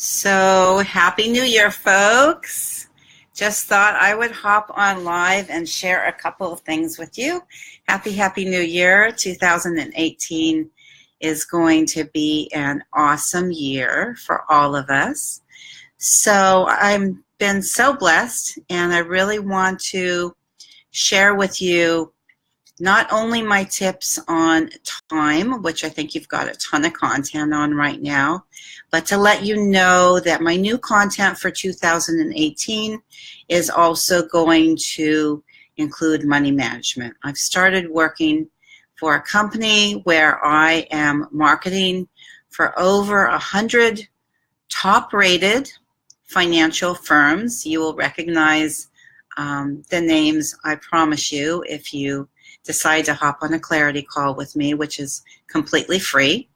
So, Happy New Year, folks. Just thought I would hop on live and share a couple of things with you. Happy New Year. 2018 is going to be an awesome year for all of us. So, I've been so blessed, and I really want to share with you not only my tips on time, which I think you've got a ton of content on right now, but to let you know that my new content for 2018 is also going to include money management. I've started working for a company where I am marketing for over 100 top-rated financial firms. You will recognize the names, I promise you, if you decide to hop on a clarity call with me, which is completely free,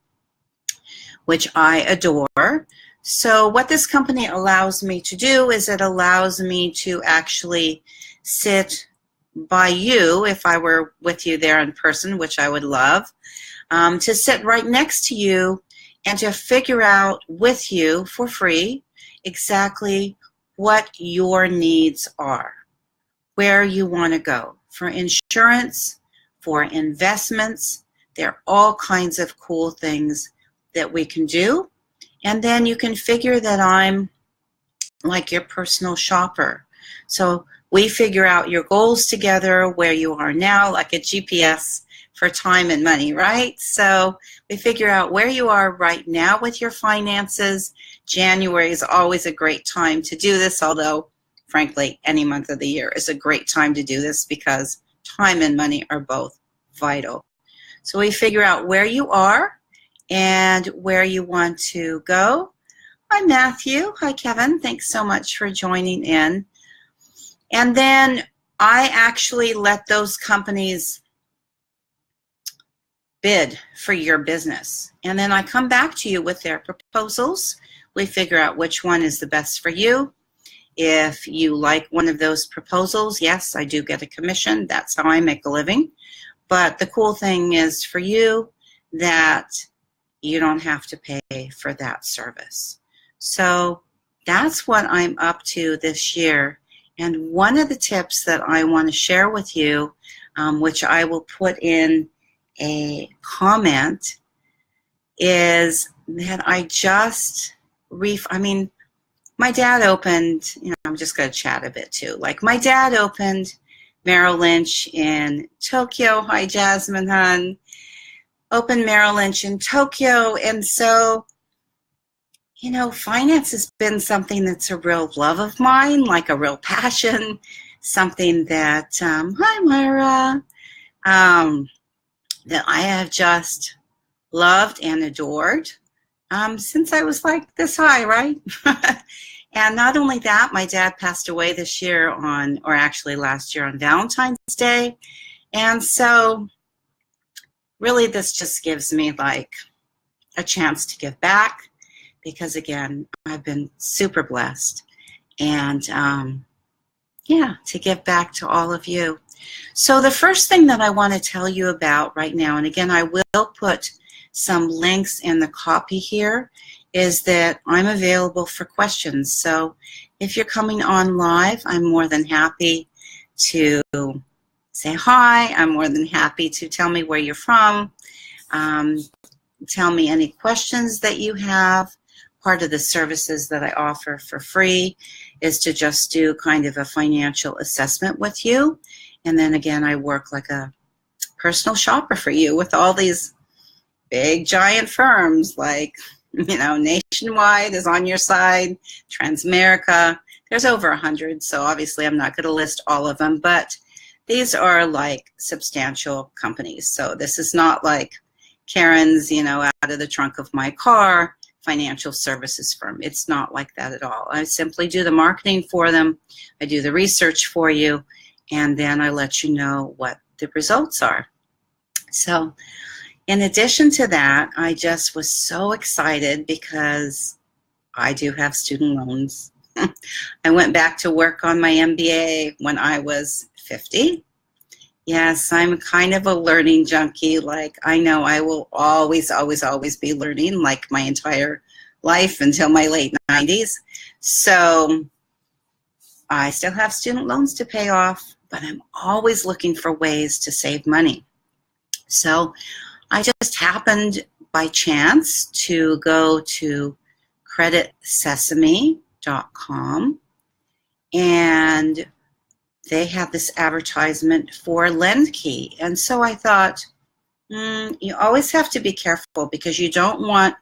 which I adore. So what this company allows me to do is it allows me to actually sit by you, if I were with you there in person, which I would love, to sit right next to you and to figure out with you for free exactly what your needs are, where you want to go. For insurance, for investments, there are all kinds of cool things that we can do. And then you can figure that I'm like your personal shopper. So we figure out your goals together, where you are now, like a GPS for time and money, right? So we figure out where you are right now with your finances. January is always a great time to do this, although frankly, any month of the year is a great time to do this because time and money are both vital. So we figure out where you are and where you want to go. Hi, Matthew. Hi, Kevin. Thanks so much for joining in. And then I actually let those companies bid for your business. And then I come back to you with their proposals. We figure out which one is the best for you. If you like one of those proposals, yes, I do get a commission. That's how I make a living. But the cool thing is for you that you don't have to pay for that service. So that's what I'm up to this year. And one of the tips that I want to share with you, which I will put in a comment, is that I just my dad opened, I'm just going to chat a bit too. Like my dad opened Merrill Lynch in Tokyo. Hi, Jasmine, hon. Opened Merrill Lynch in Tokyo. And so, finance has been something that's a real love of mine, like a real passion, something that, hi, Myra, that I have just loved and adored since I was like this high, right? And not only that, my dad passed away this year last year on Valentine's Day. And so really this just gives me like a chance to give back because again, I've been super blessed and to give back to all of you. So the first thing that I want to tell you about right now, and again, I will put some links in the copy here, is that I'm available for questions. So if you're coming on live, I'm more than happy to say hi. I'm more than happy to tell me where you're from. Tell me any questions that you have. Part of the services that I offer for free is to just do kind of a financial assessment with you. And then again, I work like a personal shopper for you with all these big giant firms like Nationwide is on your side, Transamerica. There's over 100, so obviously I'm not going to list all of them, but these are like substantial companies. So this is not like Karen's, out of the trunk of my car financial services firm. It's not like that at all. I simply do the marketing for them. I do the research for you, and then I let you know what the results are. So in addition to that, I just was so excited because I do have student loans. I went back to work on my MBA when I was 50. Yes, I'm kind of a learning junkie. Like I know I will always be learning like my entire life until my late 90s. So I still have student loans to pay off, but I'm always looking for ways to save money. So I just happened by chance to go to creditsesame.com, and they have this advertisement for LendKey. And so I thought, you always have to be careful because you don't want,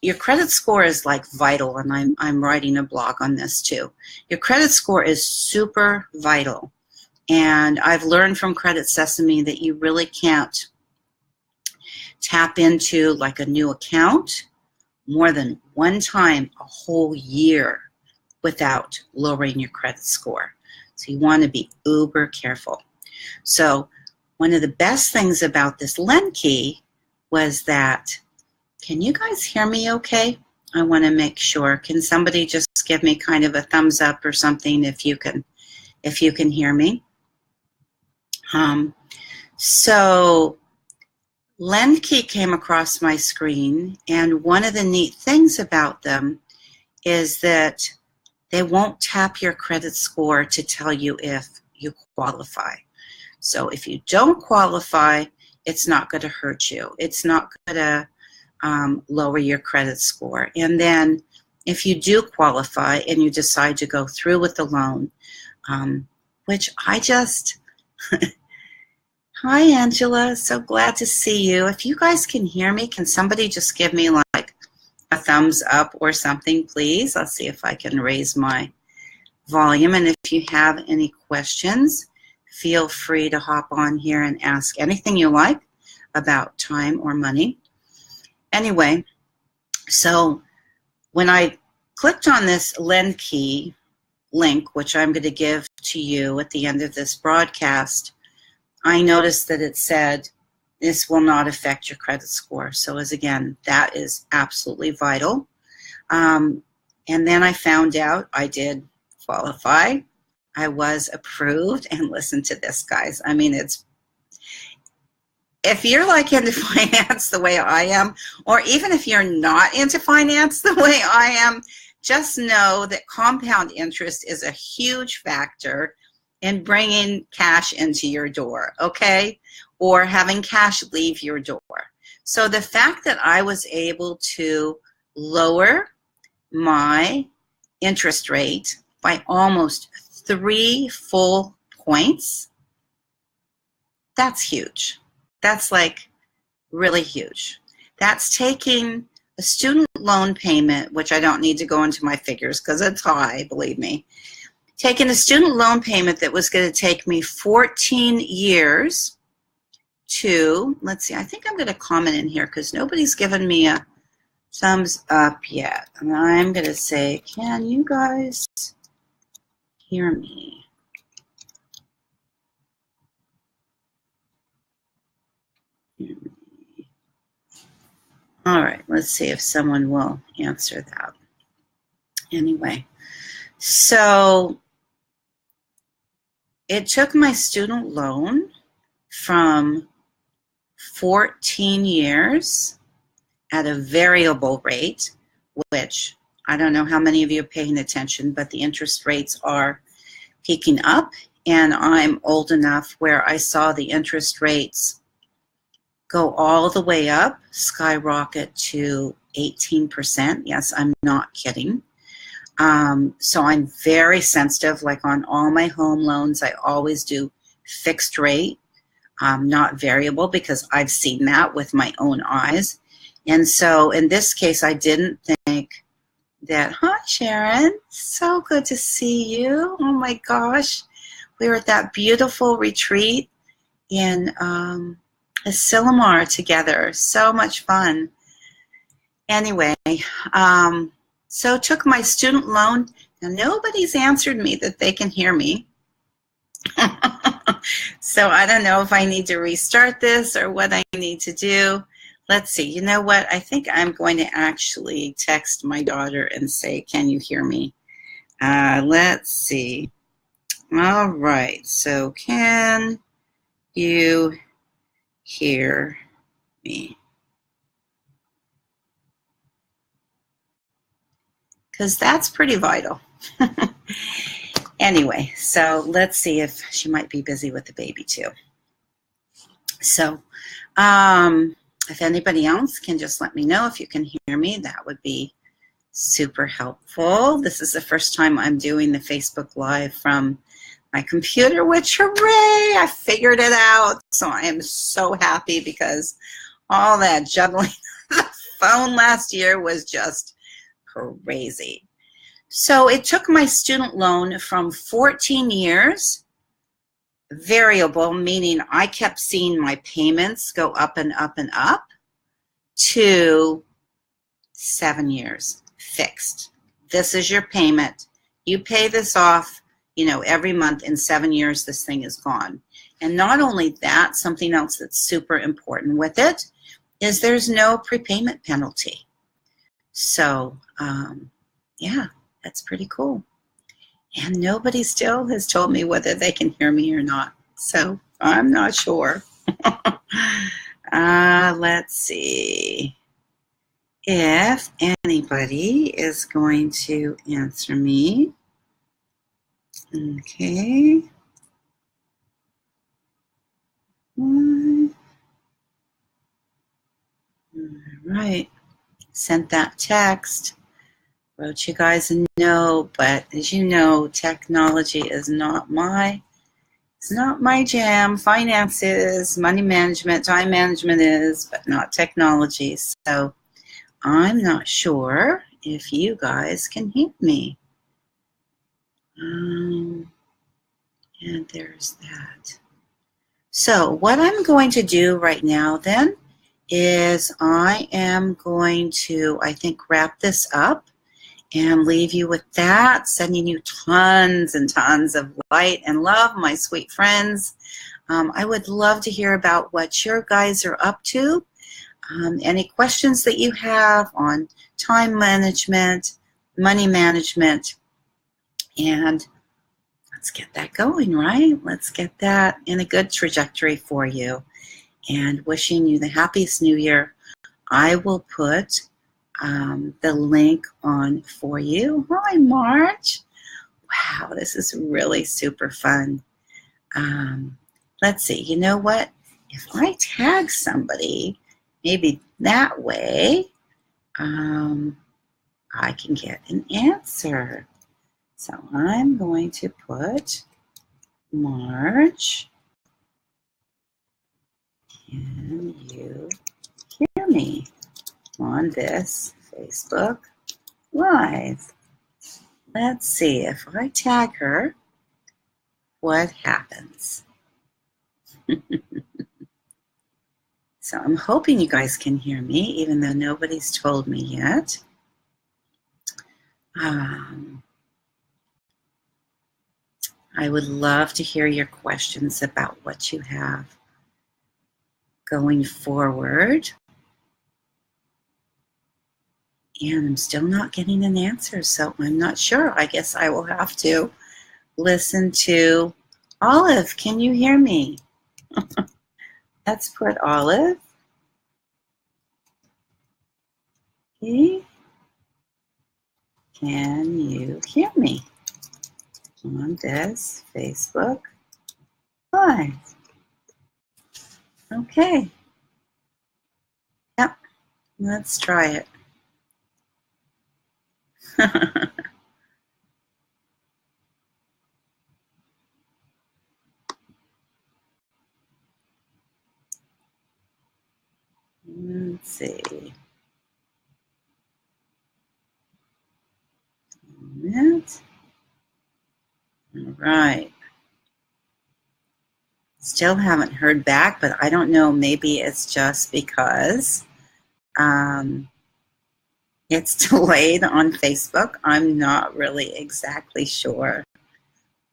your credit score is like vital, and I'm writing a blog on this too. Your credit score is super vital. And I've learned from Credit Sesame that you really can't tap into like a new account more than one time a whole year without lowering your credit score. So you want to be uber careful. So one of the best things about this LendKey was that, can you guys hear me okay? I want to make sure. Can somebody just give me kind of a thumbs up or something if you can hear me? So LendKey came across my screen, and one of the neat things about them is that they won't tap your credit score to tell you if you qualify. So if you don't qualify, it's not going to hurt you. It's not going to lower your credit score. And then if you do qualify and you decide to go through with the loan, which I just... Hi, Angela. So glad to see you. If you guys can hear me, can somebody just give me like a thumbs up or something, please? I'll see if I can raise my volume. And if you have any questions, feel free to hop on here and ask anything you like about time or money. Anyway, so when I clicked on this LendKey link, which I'm going to give to you at the end of this broadcast, I noticed that it said this will not affect your credit score. So as again, that is absolutely vital. And then I found out I did qualify. I was approved, and listen to this, guys. I mean, if you're like into finance the way I am, or even if you're not into finance the way I am, just know that compound interest is a huge factor in bringing cash into your door, okay? Or having cash leave your door. So the fact that I was able to lower my interest rate by almost 3 full points, that's huge. That's like really huge. That's taking a student loan payment, which I don't need to go into my figures because it's high, believe me. Taking a student loan payment that was going to take me 14 years to, let's see, I think I'm going to comment in here because nobody's given me a thumbs up yet. And I'm going to say, can you guys hear me? All right, let's see if someone will answer that. Anyway, so it took my student loan from 14 years at a variable rate, which I don't know how many of you are paying attention, but the interest rates are peaking up, and I'm old enough where I saw the interest rates go all the way up, skyrocket to 18%. Yes, I'm not kidding. So I'm very sensitive, like on all my home loans, I always do fixed rate, not variable, because I've seen that with my own eyes. And so in this case, I didn't think that, hi Sharon, so good to see you. Oh my gosh, we were at that beautiful retreat in Asilomar together, so much fun. Anyway, so took my student loan, and nobody's answered me that they can hear me. So I don't know if I need to restart this or what I need to do. Let's see. You know what? I think I'm going to actually text my daughter and say, can you hear me? Let's see. All right. So can you hear me? because that's pretty vital. Anyway, so let's see if she might be busy with the baby too. So if anybody else can just let me know if you can hear me, that would be super helpful. This is the first time I'm doing the Facebook Live from my computer, which, hooray, I figured it out. So I am so happy because all that juggling the phone last year was just crazy. So it took my student loan from 14 years, variable, meaning I kept seeing my payments go up and up and up, to 7 years, fixed. This is your payment. You pay this off, every month. In 7 years, this thing is gone. And not only that, something else that's super important with it is there's no prepayment penalty. So, yeah, that's pretty cool. And nobody still has told me whether they can hear me or not. So I'm not sure. Let's see if anybody is going to answer me. Okay. All right. Sent that text. Wrote you guys a note, but as you know, technology is not my jam. Finances, money management, time management is, but not technology. So I'm not sure if you guys can hear me. And there's that. So what I'm going to do right now then is I am going to, I think, wrap this up and leave you with that, sending you tons and tons of light and love, my sweet friends. I would love to hear about what your guys are up to. Any questions that you have on time management, money management, and let's get that going, right? Let's get that in a good trajectory for you. And wishing you the happiest new year. I will put the link on for you. Hi, March. Wow, this is really super fun. Let's see. You know what? If I tag somebody, maybe that way, I can get an answer. So I'm going to put March. Can you hear me on this Facebook Live? Let's see if I tag her, what happens. So I'm hoping you guys can hear me, even though nobody's told me yet. I would love to hear your questions about what you have going forward. And I'm still not getting an answer, so I'm not sure. I guess I will have to listen to Olive. Can you hear me? Let's put Olive. Okay. Can you hear me on this Facebook Live? Okay. Yep. Let's try it. Let's see. All right. Still haven't heard back, but I don't know. Maybe it's just because it's delayed on Facebook. I'm not really exactly sure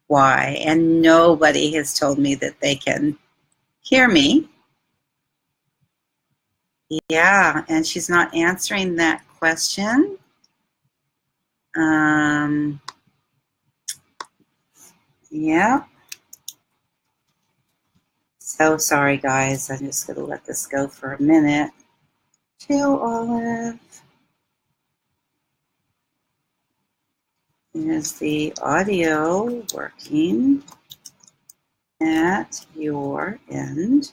why. And nobody has told me that they can hear me. Yeah, and she's not answering that question. Yeah. So sorry, guys. I'm just going to let this go for a minute. Chill, Olive. Is the audio working at your end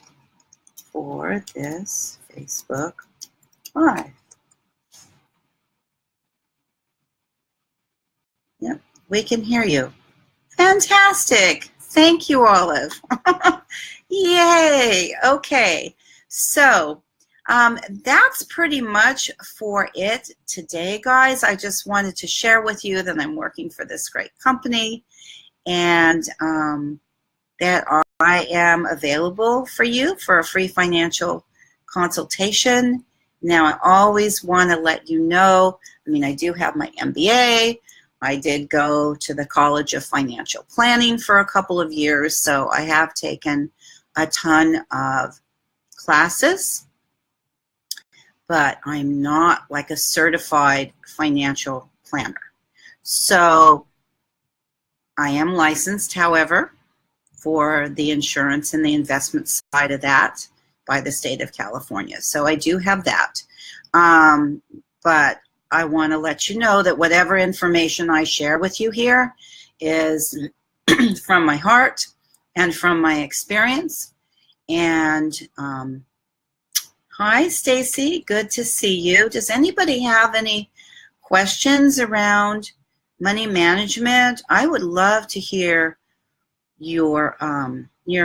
for this Facebook Live? Yep, we can hear you. Fantastic. Thank you, Olive. Yay. Okay. So that's pretty much for it today, guys. I just wanted to share with you that I'm working for this great company and that I am available for you for a free financial consultation. Now, I always want to let you know, I mean, I do have my MBA. I did go to the College of Financial Planning for a couple of years, so I have taken a ton of classes, but I'm not like a certified financial planner. So I am licensed, however, for the insurance and the investment side of that by the state of California. So I do have that. But I want to let you know that whatever information I share with you here is from my heart and from my experience. And hi, Stacy. Good to see you. Does anybody have any questions around money management? I would love to hear your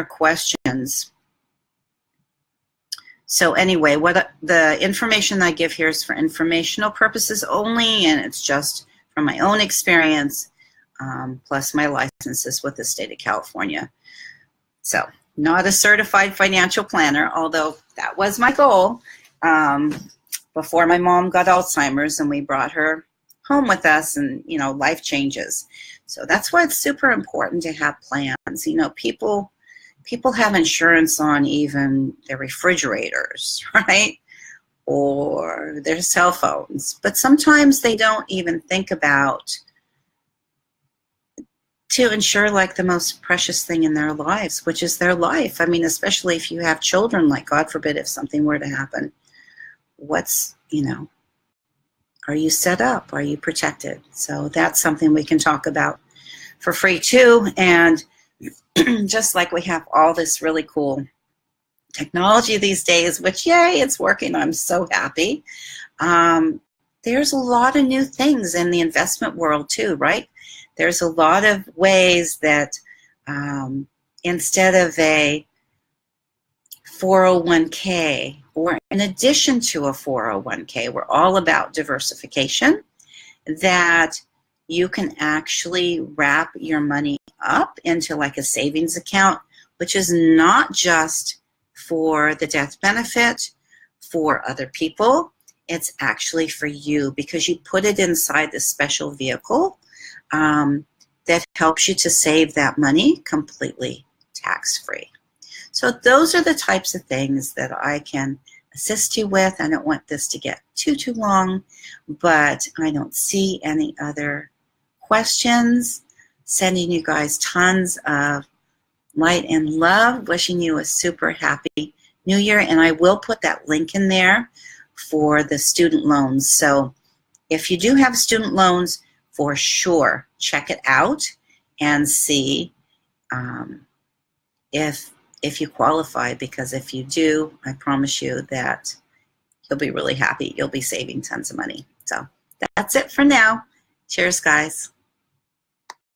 questions. So anyway, what the information I give here is for informational purposes only, and it's just from my own experience, plus my licenses with the state of California. So not a certified financial planner, although that was my goal before my mom got Alzheimer's and we brought her home with us, and you know, life changes. So that's why it's super important to have plans. You know, people have insurance on even their refrigerators, right? Or their cell phones. But sometimes they don't even think about to insure like the most precious thing in their lives, which is their life. I mean, especially if you have children, like God forbid if something were to happen, what's, you know, are you set up? Are you protected? So that's something we can talk about for free too. And just like we have all this really cool technology these days, which yay, it's working. I'm so happy. There's a lot of new things in the investment world too, right? There's a lot of ways that instead of a 401k or in addition to a 401k, we're all about diversification, that you can actually wrap your money up into like a savings account, which is not just for the death benefit for other people. It's actually for you because you put it inside this special vehicle that helps you to save that money completely tax-free. So those are the types of things that I can assist you with. I don't want this to get too long, but I don't see any other questions. Sending you guys tons of light and love, wishing you a super happy new year. And I will put that link in there for the student loans. So if you do have student loans, for sure, check it out and see if you qualify, because if you do, I promise you that you'll be really happy. You'll be saving tons of money. So that's it for now. Cheers, guys.